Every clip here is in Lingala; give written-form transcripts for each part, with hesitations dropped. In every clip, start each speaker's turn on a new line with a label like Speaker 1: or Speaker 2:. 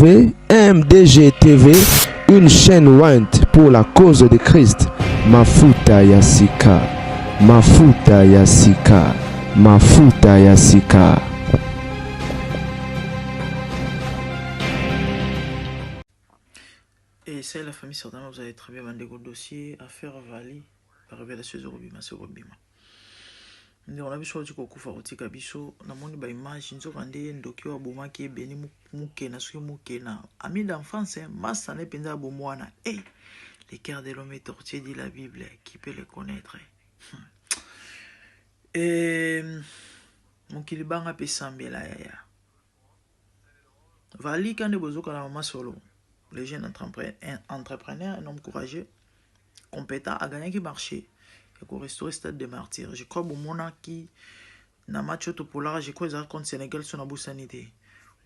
Speaker 1: MDG TV, une chaîne Wint pour la cause de Christ. Mafuta Yasika, Mafuta Yasika, Mafuta Yasika.
Speaker 2: Et c'est la famille, certainement, vous avez très bien vendu le dossier, affaire Vali, la révélation de Robima, c'est Robima. On a vu sur le coup farotika biso na moni ba image nzo kande ndoki wa boma ki beni mukena suki mukena ami d'enfance massa ne penza bomwana les cœurs de l'homme est tortueux dit la Bible qui peut le connaître et mon kilibanga pe sambela ya Vali kande bozoka la mama solo les jeunes entrepreneurs un homme courageux compétent a gagné qui marché pour restaurer Stade des Martyrs. Je crois que mon qui na match auto polar, je crois que contre Sénégal sur la sanité.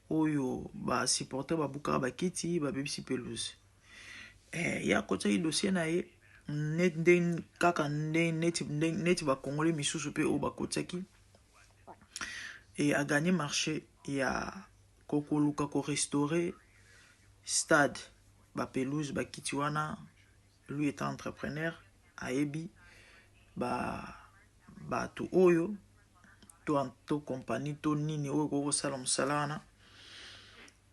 Speaker 2: Oyo ba supporter ba buka ba kiti ba bebisi pelouse. Ya côté il dossier na ye net den kaka net ba congolais misusu pe o ba kotaki. Et a gagné marché ya kokoluka ko restaurer stade ba pelouse ba kiti wana lui étant entrepreneur a ebi to oyo to compagnie to nini oyo koko sala musala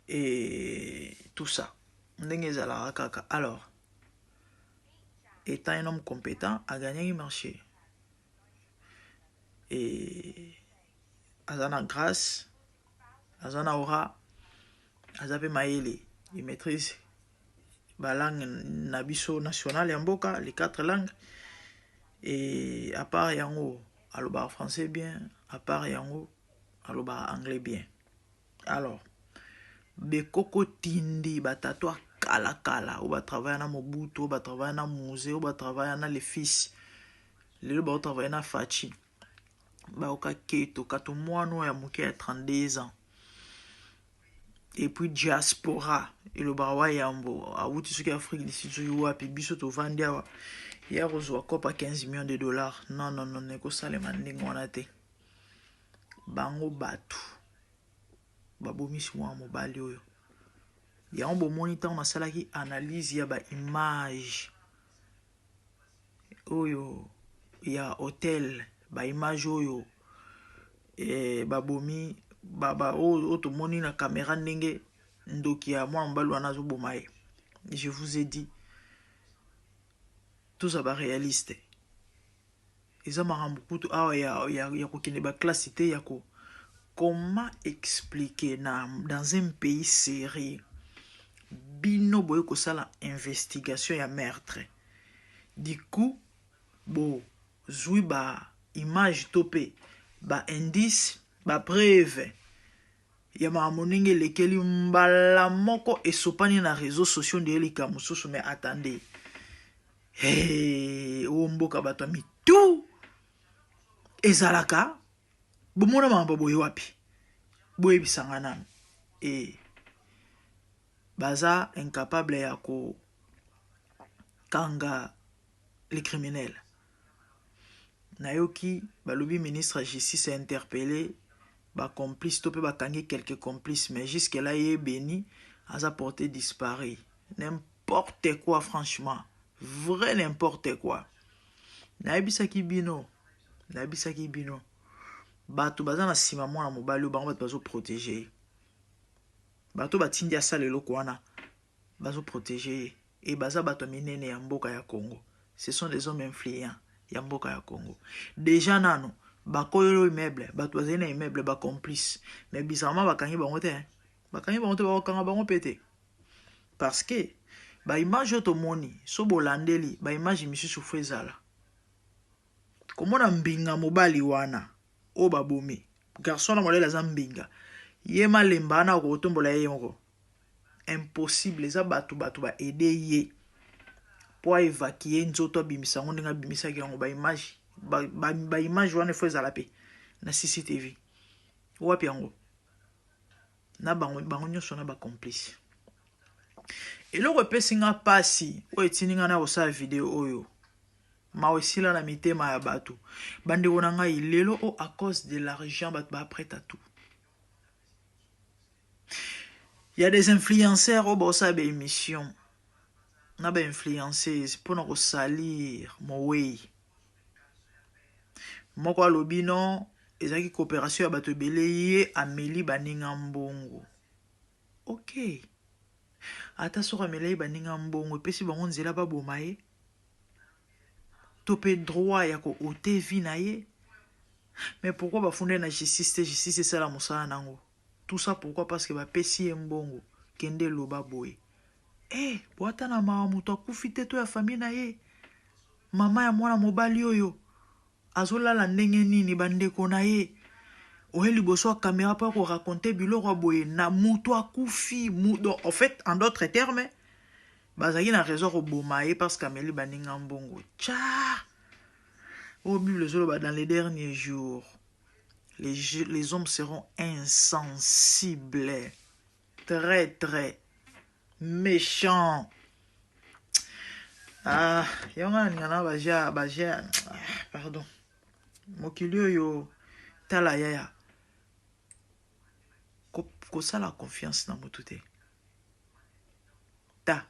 Speaker 2: et tout ça ndenge ezalaka kaka. Alors étant un homme compétent a gagné le marché et azana grâce azana aura azape maele il maîtrise la langue nabiso nationale ya mboka les 4 langues. Et à part yango, aloba français bien, à part yango, aloba anglais bien. Alors, bekoko tindi batato kala kala, ou ba travailler na Mobutu, ou ba travailler na musée, ou ba travailler na les fils. Les ba travailler na Fachi. Ba oka keto kato moano ya muke à 32 ans. Et puis diaspora, et le bawa yambo, a wuti suki Afrique d'ici wapi biso to vandia. Il a reçu à 15 millions de dollars. Non, n'est que ça les mandingo on a été. Bango batu. Babomi si moi mobile yo. Il y a un bon moniteur on a ça qui analyse ya ba image. Oyo. Il y a hôtel ba image oyo. Et babomi baba to moni na caméra ndenge ndoki ya moi mbalu wana zo bomaye. Je vous ai dit tout ça va réaliste. Ils ont il y a classité yako. Comment expliquer dans un pays sérieux bino boye ko sala investigation ya meurtre. Du coup bo zui ba image topé ba indice ba preuve ya ma moninge lekeli mbala moko esopani na réseaux sociaux de lika mususu mais attendez. Mboka bato mi tout ezalaka bomona mamba boye wapi boye bisanga nanu baza incapable ya ko kanga les criminels. Nayoki balobi ministre de justice a interpellé ba complice to pe ba kangi quelques complices mais jusque là il est béni a porté disparu n'importe quoi franchement. Vrai n'importe quoi. Naibisaki bino. Bato baza na sima mwana mobali bango bato bazo protéger. Bato batindi asala eloko wana bazo protéger et baza bato minene ya mboka ya Congo. Ce sont des hommes influents ya mboka ya Congo. Déjà nano bakoyolo immeuble, bato bazali na immeuble ba complice. Mais bizarrement bakangi bango te. Bakangi bango te bakanga bango pété. Parce que ba image otomoni so bolandeli ba image misusu fezala komona mbinga mobali wana o babomi garçon na modèle za mbinga ye malemba na ko tombola ye yongo impossible za batu ba aider ye pour évacuer nzoto bimisa ngo ndinga bimisa yango ba image wana fezala pe na CCTV wapi yango na bango nyoso na ba complice. Et le repésinga passi, ou etininga na osa vidéo oyo. Ma aussi la mitema ya batu. Bande wonanga ilelo o à cause de l'argent bat ba prêt à tout. Il y a des influenceurs au bossa des émissions. On a des influenceuses pour nous salir mon way. Moi quoi lobino ezaki coopération ya bato beleye Amélie baninga mbongo. OK. Ata soko Amélie baninga mbongo pesi bango nzela ba bomaye. Topé droit ya ko ote vie na ye. Mais pourquoi ba fonder na justice c'est ça la mosala nango. Tout ça pourquoi parce que ba pesi mbongo kende loba boye. Eh, boata na mama muto akufite to ya famille na ye. Mama ya mwana mobali oyo. Azolala ndenge nini bandeko na ye. Oye liboso a caméra pa ko raconter biloko boye na muto akufi. En fait, en d'autres termes, bazaki na raison ko bomaye parce qu'Amélie baninga mbongo. Tcha. Au Bible dans les derniers jours, les hommes seront insensibles. Très très méchants. Ah, yonga ngana baja pardon. Mokilio yo tala yaya. Ko ça la confiance na motute. Ta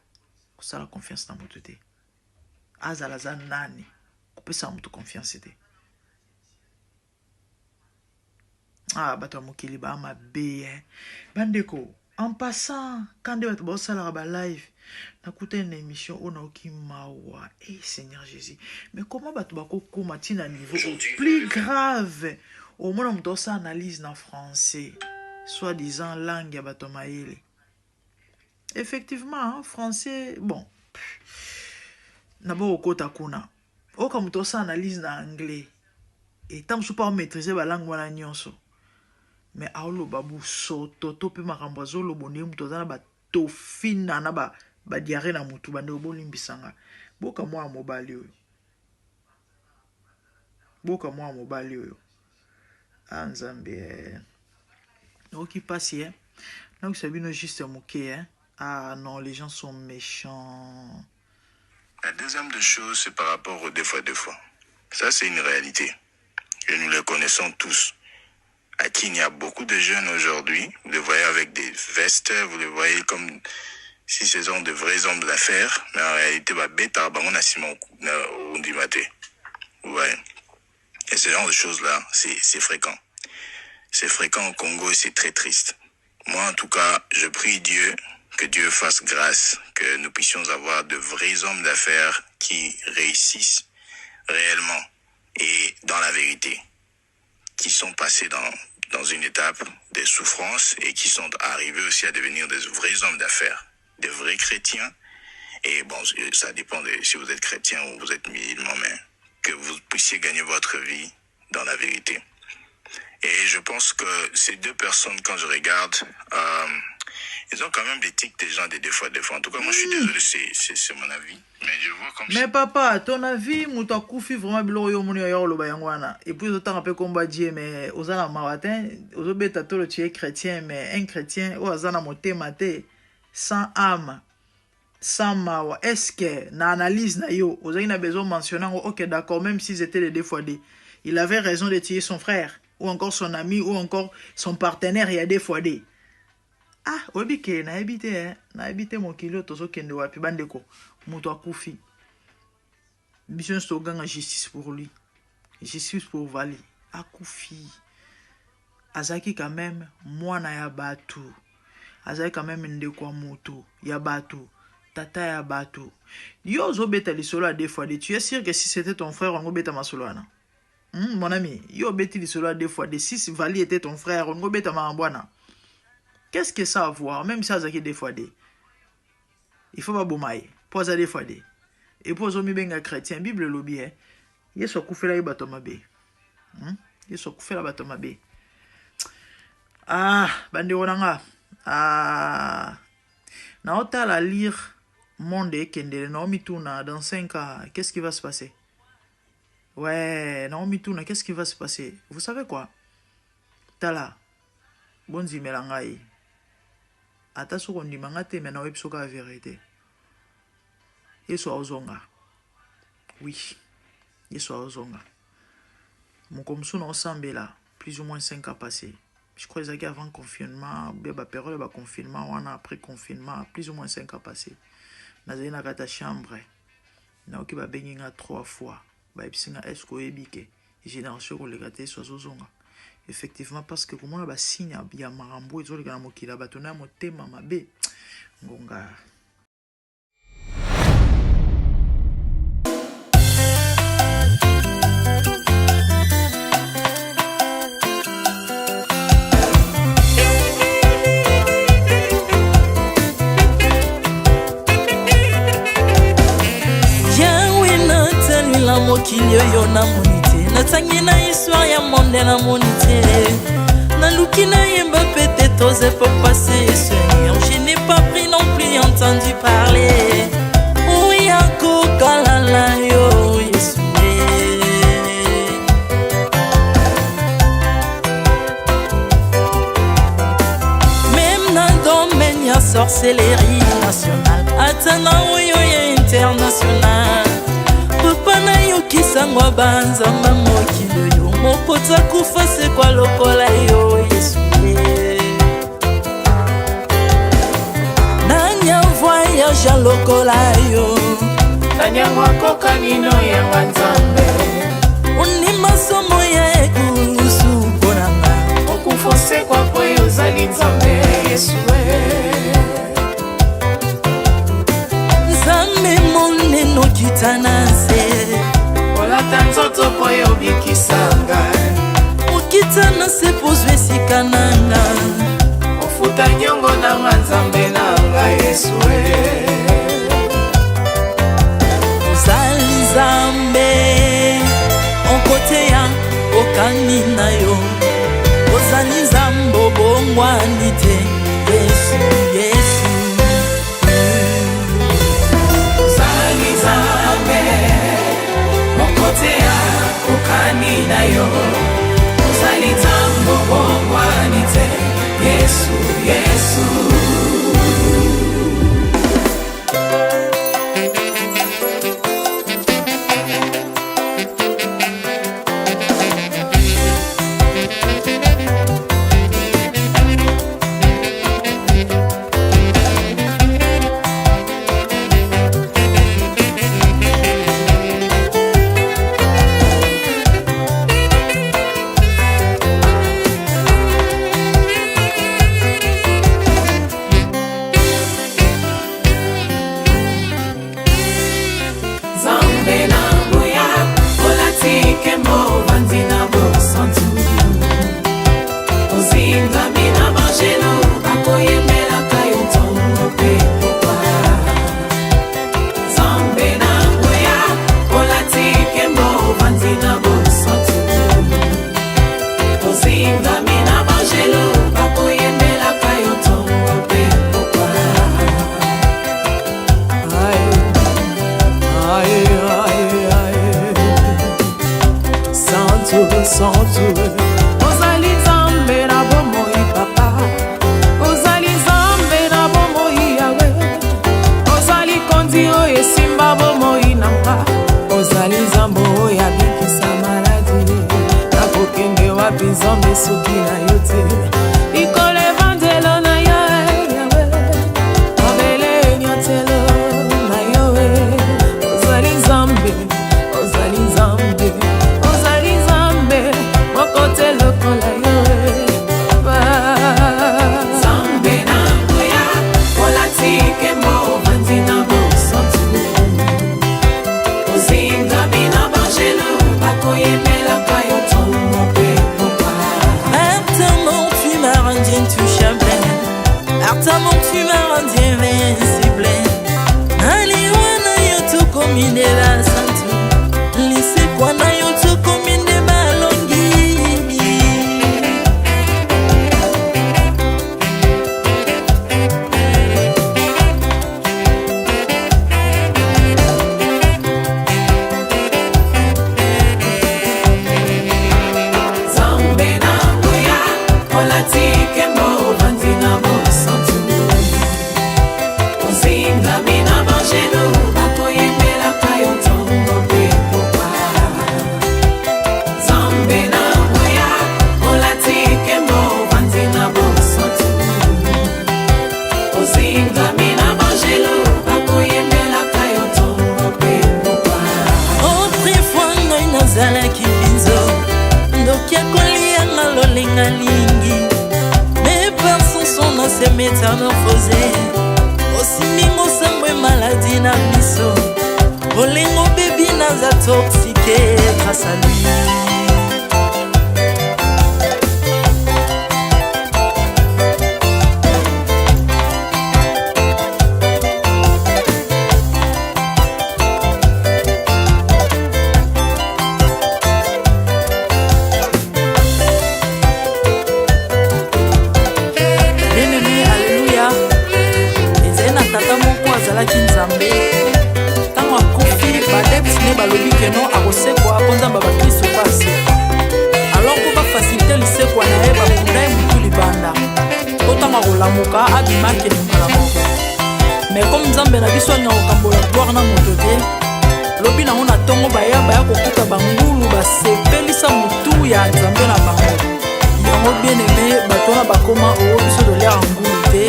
Speaker 2: ko ça la confiance na motute. Azala za nani. Ko pesa mutu confiance te. Ah, bato mokili ba ma be. Bandeko, en passant quand de bato ba sala ba live. Nakuta une émission on a aucun mawa. Eh Seigneur Jésus. Mais comment bato ba ko koma tina niveau plus grave. Au moins on doit ça analyse en français. Soi-disant langue ya bato maele. Effectivement, hein, français, bon. Nabo okota kuna. O comme to ça analyse en anglais. Et tant que je pas maîtriser la langue wana nyonso. Mais aolo babu soto to pe makambo zolo bonem to zana ba tofina na ba diarrhée na mutu bande obolimbisanga. Boka moi mobali oyo. Boka moi mobali oyo. Ah Nzambe. Ok passe hein. Donc c'est bien juste moqué hein. Ah non, les gens sont méchants.
Speaker 3: La deuxième des choses, c'est par rapport aux deux fois. Ça, c'est une réalité. Et nous le connaissons tous. À qui il y a beaucoup de jeunes aujourd'hui, vous les voyez avec des vestes, vous les voyez comme si ce sont de vrais hommes d'affaires, mais en réalité, on a Simon Ondimate. Vous voyez. Et ce genre de choses-là, c'est fréquent. C'est fréquent au Congo et c'est très triste. Moi, en tout cas, je prie Dieu, que Dieu fasse grâce, que nous puissions avoir de vrais hommes d'affaires qui réussissent réellement et dans la vérité, qui sont passés dans une étape de souffrance et qui sont arrivés aussi à devenir des vrais hommes d'affaires, des vrais chrétiens. Et bon, ça dépend de si vous êtes chrétien ou vous êtes musulman, mais que vous puissiez gagner votre vie dans la vérité. Et je pense que ces deux personnes, quand je regarde, ils ont quand même des tics des gens des fois. En tout cas, moi, je suis désolé, c'est mon avis. Mais je vois comme ça.
Speaker 2: Mais papa, ton avis, mouta koufi vraiment bilo yo moni yo lo bayangwana. Et puis autant un peu combat Dieu, mais aux ana mawatin, aux obeta to le tu es chrétien, mais un chrétien, ou azana moté maté, sans âme, sans mawa. Est-ce que, na analyse na yo, aux a besoin mentionnant, ok d'accord, même s'ils étaient les deux fois des, il avait raison de tuer son frère, ou encore son ami, ou encore son partenaire, il y a des fois des. Ah, obike, na habité mon kilo, tozo kende wapi, bandeko, mouto akoufi. Mission slogan justice pour lui. Justice pour Vali. Akoufi. Azaki quand même, moi na ya batu. Azaki quand même ndekwa moto, ya batu. Tata ya batu. Yo zo beta li solo à deux fois. Tu es sûr que si c'était ton frère, on go beta ma solo ana. Mon ami, yo beti li solo à deux fois. Si Vali était ton frère, on go beta ma ambwana. Qu'est-ce que ça a à voir? Même si ça a des fois des. Il faut pas boumailler. Pour ça des fois des. Et pour zomi benga chrétien, Bible lobby, hein. Yeso koufé la batoma be. Yeso koufé la batoma be. Ah, bande onanga. Ah. Na ota la lire monde kende Naomi Tuna dans 5 ans, qu'est-ce qui va se passer? Ouais, Naomi Tuna, qu'est-ce qui va se passer? Vous savez quoi? Tala. Bonzi melangai. Ata soko ndimanga te mena websoka la vérité. Yeso ozonga. Oui. Yeso ozonga. Mon comme sous ensemble là, plus ou moins 5 ans passés. Je crois que avant confinement, bien la période de confinement, on a après confinement, plus ou moins 5 ans passés. Dans une chambre, na oki ba benginga 3 fois. Ba episinga est-ce que ebike. Génération ko legate so zozonga. Effectivement parce que comment ba signe ya marambo ezo le kana mokila batona motema mabe. Ngonga.
Speaker 4: mokili oyo namoni te natangi na histoire ya monde namoni te naluki nayemba pete toze po passer Seigneur je n'ai pas pris non plus entendu parler oya kokalala yo Yesu même na domaine ya sorcellerie nationale atana oyo ya international papa na yo kisangwa banzamba mokili yo mopota kufa se kwa lokola yo Yesu nanya voyage a lokola yo
Speaker 5: nanya wakoka nino ya nzambe
Speaker 4: uni masomo ya ekulusu konanga
Speaker 5: okufose kwa poyo zali nzambe Yesu
Speaker 4: nzambe moneno kitana se
Speaker 5: olata nzoto poyo bikisanga
Speaker 4: okitana se pozwe sikananga
Speaker 5: ofuta nyongo na nzambe nanga Yesu
Speaker 4: ozali nzambe onkote ya okani na yo ozali nzambe obongwani te Yesu Yesu
Speaker 5: ozali nzambe onkote ya okani na yo ozali nzambe obongwani te Yesu Yesu ozali nzambe na bomoi papa ozali nzambe na bomoi yawe ozali kondi oyo esimba bomoi nanga ozali nzambe oyo abikisa maladi nakokende wapi nzambe soki na yo te likolo evangelo na yo yawe mabele nyotelo na yo ozali nzambe ozali nzambe kote lokola yo nzambe na ngoya olatike mo vandi na bosantu ozinga bina bangelo bakoyemelaka yo ntongo mpe popa
Speaker 4: Maintenant tu m'as rendu intouchable Maintenant tu m'as rendu invincible Aliwana yo tokomindela santu lisekwa na yo tokominde balongi
Speaker 5: ozinga mina bangelo bakoyemelaka yo ntongo
Speaker 4: nga lingi mais personne son nom s'est métamorphosé osimingo sambwe maladie na biso olingo baby naza toxiqué grâce à lui. Tango akofi badepsine balobi keno akosekwa aponzamba bakristo basekwa alors po bafacilite lisekwa na ye bakunda ye mutu libanda po ntango akolamuka abimaki lingala moko mais comme nzambe na biso alinga kokambola gloire na moto te lobi nango na ntongo baya kokuta bangulu basepelisa mutu ya nzambe na bango yango bien aimé bato wana bakoma oyo biso toliaka ngulu te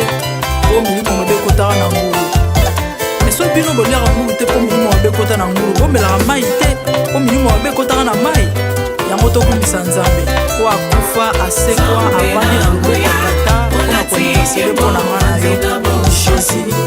Speaker 4: po milimo mabe ekotaka na ngulu so bino boliaka ngulu te po milimo mabe ekota na ngulu bomelaka mai te po milimo mabe ekotaka na mai yango tokumisa nzambe po akufa asekwa avandi na loboko ya tata mpona kointersede mpo na nga na yo jésus